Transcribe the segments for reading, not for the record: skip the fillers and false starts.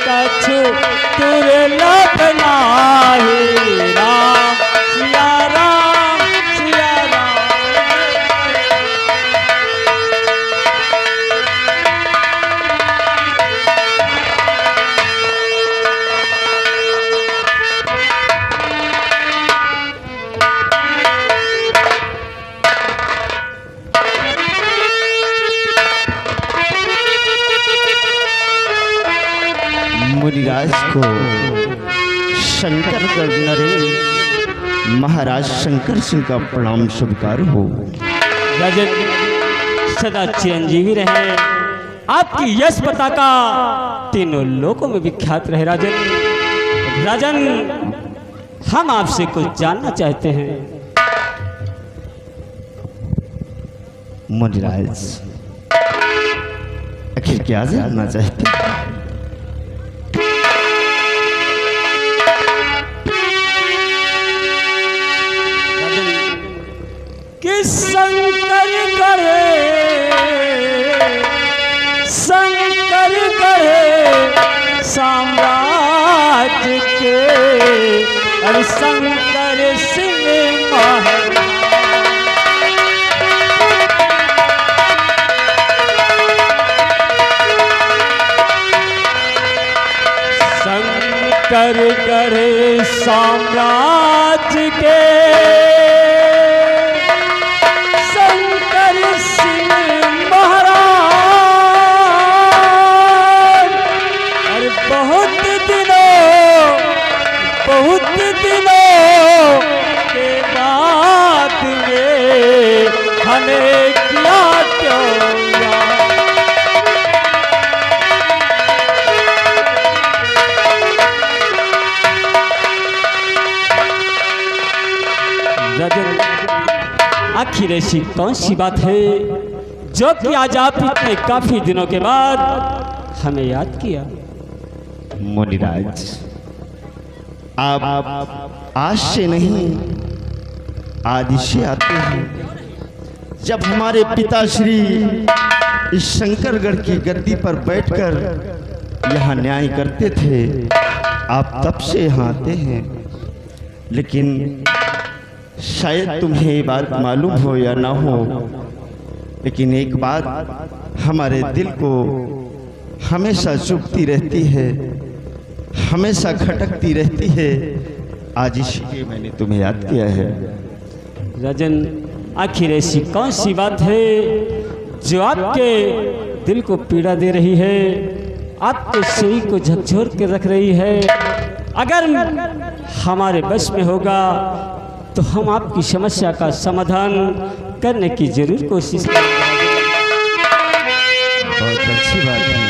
कछु दुर्लभ नाही। राम सिया राम सिया राम। मुनिराज को शंकरगढ़ नरेश महाराज शंकर सिंह का प्रणाम स्वीकार हो। राजन सदा चिरंजीवी रहे, आपकी यश पताका तीनों लोकों में विख्यात रहे। राजन राजन हम आपसे कुछ जानना चाहते हैं। मुनिराज आखिर क्या जानना चाहते हैं? शंकर गढ़े साम्राज्य के और शंकर सिंह महाराज। शंकर गढ़े साम्राज्य के हमें क्या क्यों राजन आखिर ऐसी कौन सी बात है जो कि आज आप इतने काफी दिनों के बाद हमें याद किया? मुनिराज आप आज से नहीं आदि से आते हैं। जब हमारे पिताश्री इस शंकरगढ़ की गद्दी पर बैठकर यहाँ न्याय करते थे, आप तब से यहाँ आते हैं। लेकिन शायद तुम्हें ये बात मालूम हो या ना हो, लेकिन एक बात हमारे दिल को हमेशा चुभती रहती है, हमेशा खटकती रहती है। आज इसीलिए मैंने तुम्हें याद किया है। राजन आखिर ऐसी कौन सी बात है जो आपके दिल को पीड़ा दे रही है, आपके शरीर को झकझोर के रख रही है? अगर हमारे बस में होगा तो हम आपकी समस्या का समाधान करने की जरूर कोशिश करेंगे। बहुत अच्छी बात है।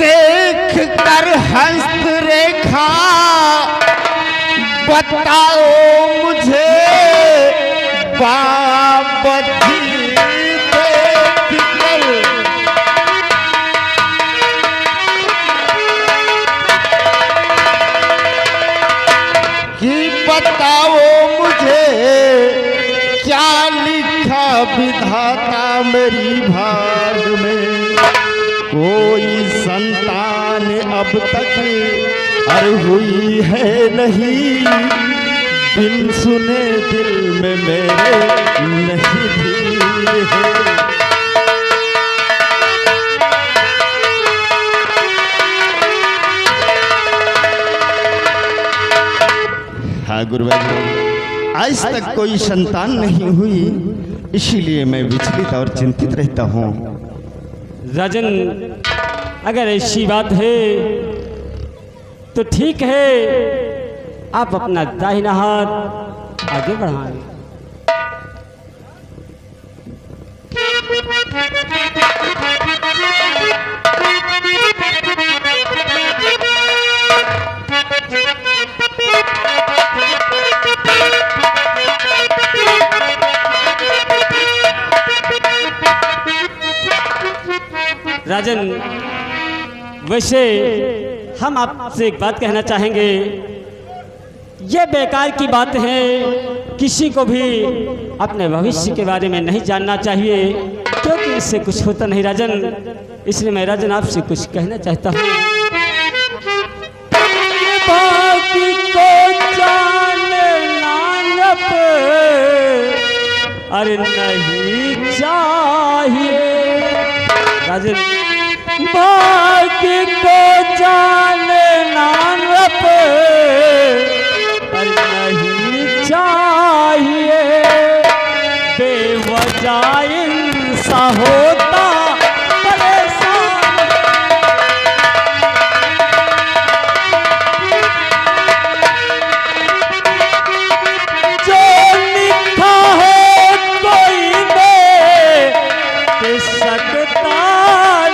देख कर हस्त रेखा बताओ मुझे बाबती कि बताओ मुझे क्या लिखा विधाता मेरी भाग में। कोई संतान अब तक अर हुई है नहीं, बिन सुने दिल में मेरे नहीं भी है। हाँ गुरुवार, आज तक कोई संतान नहीं हुई, इसीलिए मैं विचलित और चिंतित रहता हूँ। राजन अगर ऐसी बात है तो ठीक है, आप अपना दाहिना हाथ आगे बढ़ाएं। राजन वैसे हम आपसे एक बात कहना चाहेंगे, ये बेकार की बात है, किसी को भी अपने भविष्य के बारे में नहीं जानना चाहिए। क्योंकि इससे कुछ होता नहीं राजन, इसलिए मैं राजन आपसे कुछ कहना चाहता हूँ। बाकी को जानना अब अरे नहीं चाहिए राजन, बाकी को जानना अब अरे नहीं चाहिए, बेवजह इंसा होता परेशान। जो लिखा है कोई दे सकता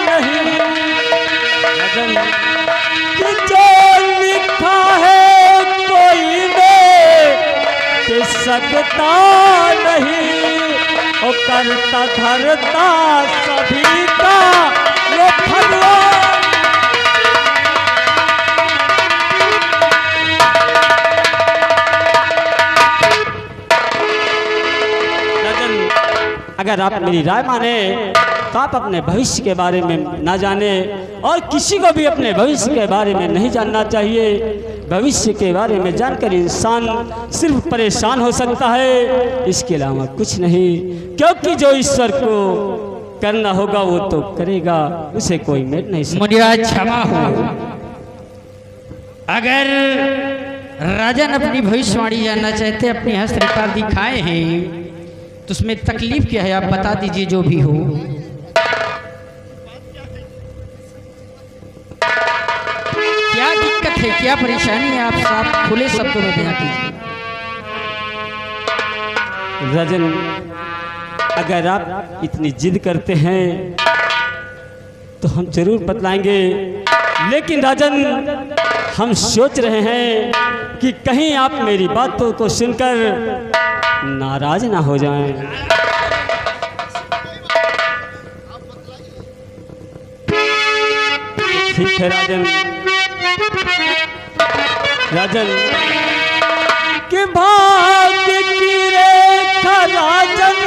नहीं राजन, कि जो लिखा है कोई दे सकता नहीं, ओ करता धरता सभी का ये भगवान। राजन, अगर आप मेरी राय माने तो आप अपने भविष्य के बारे में ना जाने और किसी को भी अपने भविष्य के बारे में नहीं जानना चाहिए। भविष्य के बारे में जानकर इंसान सिर्फ परेशान हो सकता है, इसके अलावा कुछ नहीं, क्योंकि जो ईश्वर को करना होगा वो तो करेगा, उसे कोई मेट नहीं सकता। मुनिराज क्षमा हो, अगर राजन अपनी भविष्यवाणी जानना चाहते, अपनी हस्तरेखा दिखाए हैं, तो उसमें तकलीफ क्या है आप बता दीजिए, जो भी हो। क्या दिक्कत है, क्या परेशानी है, आप साफ खुले शब्दों में बयां कीजिए। राजन, अगर आप इतनी जिद करते हैं तो हम जरूर बतलाएंगे, लेकिन राजन हम सोच रहे हैं कि कहीं आप मेरी बातों को सुनकर नाराज ना हो जाएं। ठीक है राजन, राजन के भाग्य की रेखा राजन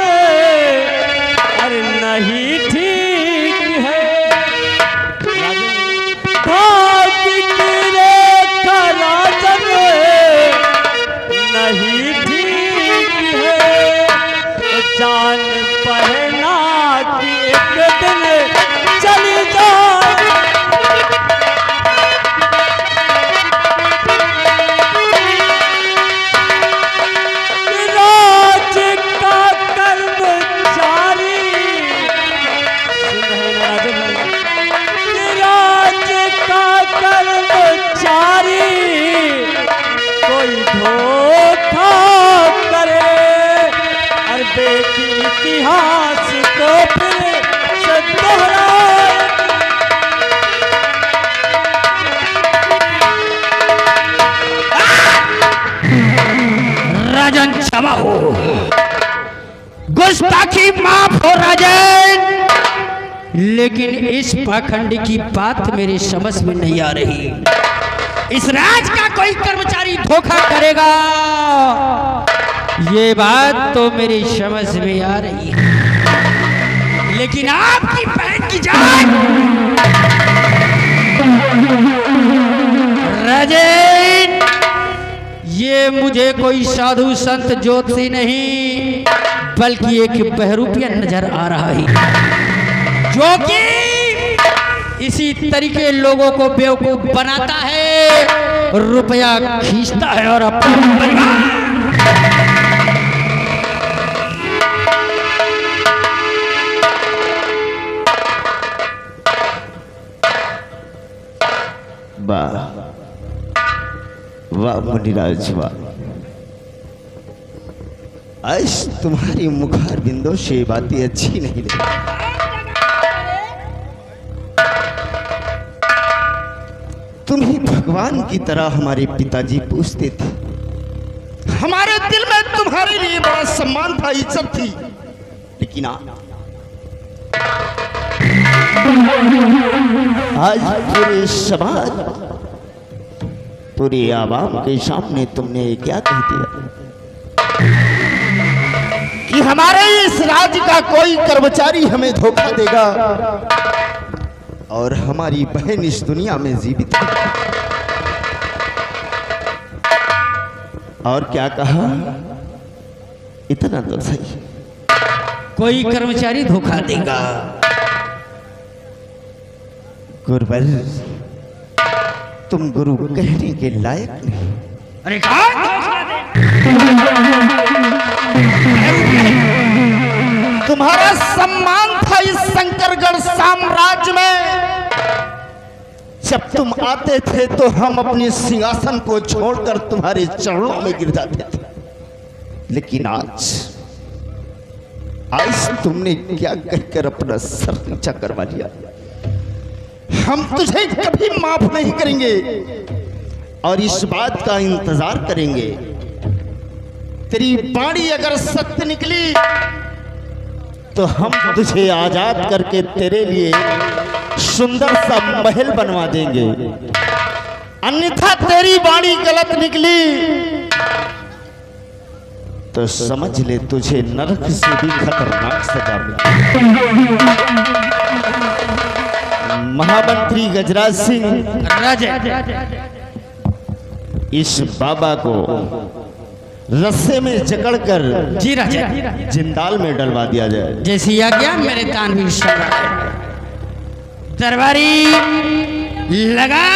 अरे नहीं ठीक है, राजन भाग्य की रेखा राजन नहीं ठीक है, जान पहना कि एक दिन चली जाए। इतिहास को फिर से दोहराए। राजन क्षमा हो, गुस्ताखी माफ हो राजन, लेकिन इस पाखंड की बात मेरे समझ में नहीं आ रही। इस राज का कोई कर्मचारी धोखा करेगा, ये बात तो मेरी समझ में आ रही है, लेकिन आपकी बहन की जान राजन, ये मुझे कोई साधु संत ज्योतिषी नहीं बल्कि एक बहरूपिया नजर आ रहा है, जो कि इसी तरीके लोगों को बेवकूफ बनाता है, रुपया खींचता है और अपना परिवार। वाह वाह मुनिराज वाह, आज तुम्हारी मुखार बिंदों से बातें अच्छी नहीं लगी। तुम्हें भगवान की तरह हमारे पिताजी पूछते थे, हमारे दिल में तुम्हारे लिए बड़ा सम्मान था, इज्जत थी, लेकिन आज पूरे समाज पूरे आवाम के सामने तुमने क्या कह दिया कि हमारे इस राज्य का कोई कर्मचारी हमें धोखा देगा और हमारी बहन इस दुनिया में जीवित है। और क्या कहा, इतना तो सही, कोई कर्मचारी धोखा देगा। गुरुवर, तुम गुरु कहने के लायक नहीं। अरे कौन तुम्हारा सम्मान था इस शंकरगढ़ साम्राज्य में। जब तुम आते थे तो हम अपने सिंहासन को छोड़कर तुम्हारे चरणों में गिर जाते थे, लेकिन आज तुमने क्या कहकर अपना सर नीचा करवा लिया। हम तुझे कभी माफ नहीं करेंगे और इस बात का इंतजार करेंगे। तेरी वाणी अगर सत्य निकली तो हम तुझे आजाद करके तेरे लिए सुंदर सा महल बनवा देंगे, अन्यथा तेरी वाणी गलत निकली तो समझ ले तुझे नरक से भी खतरनाक सजा मिलेगी। महामंत्री गजराज सिंह, इस बाबा को रस्से में जकड़कर जी राजा जिंदाल में डलवा दिया जाए। जैसी आज्ञा मेरे तानवीर सम्राट। दरबारी लगा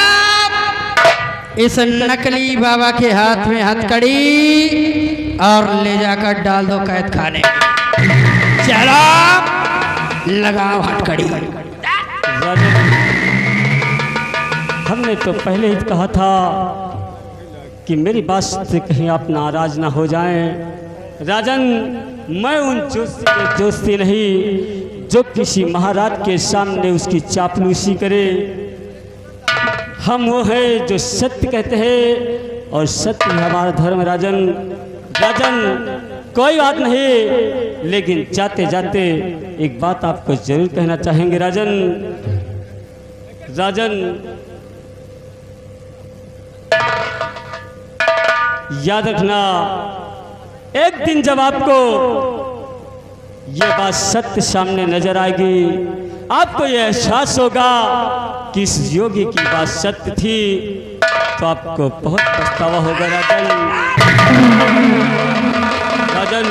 इस नकली बाबा के हाथ में हथकड़ी और ले जाकर डाल दो कैद खाने। चलो लगाओ हथकड़ी। हमने तो पहले ही कहा था कि मेरी बात से कहीं आप नाराज ना हो जाएं। राजन, मैं उन जोशी नहीं जो किसी महाराज के सामने उसकी चापलूसी करे। हम वो हैं जो सत्य कहते हैं और सत्य हमारा धर्म। राजन, कोई बात नहीं, लेकिन जाते जाते एक बात आपको जरूर कहना चाहेंगे। राजन, याद रखना, एक दिन जब आपको ये बात सत्य सामने नजर आएगी, आपको ये एहसास होगा कि इस योगी की बात सत्य थी, तो आपको बहुत पछतावा होगा। राजन,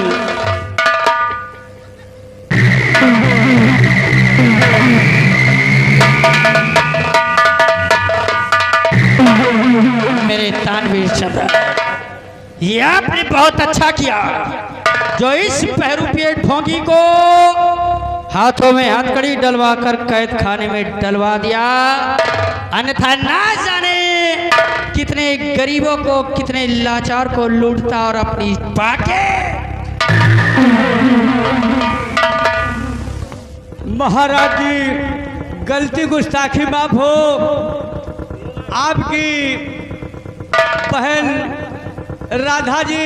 मेरे तानवीर सम्राट, ये आपने बहुत अच्छा किया जो इस बहरूपिये ढोंगी को हाथों में हथकड़ी डलवाकर कैद खाने में डलवा दिया। अन्यथा ना जाने कितने गरीबों को, कितने लाचार को लूटता और अपनी पाके। महाराज जी, गलती गुस्ताखी माफ हो। आपकी बहन राधा जी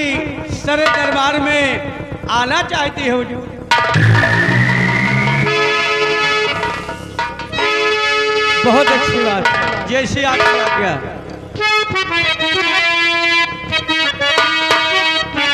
सरे दरबार में आना चाहती हो। बहुत अच्छी बात, जैसी आपकी आज्ञा।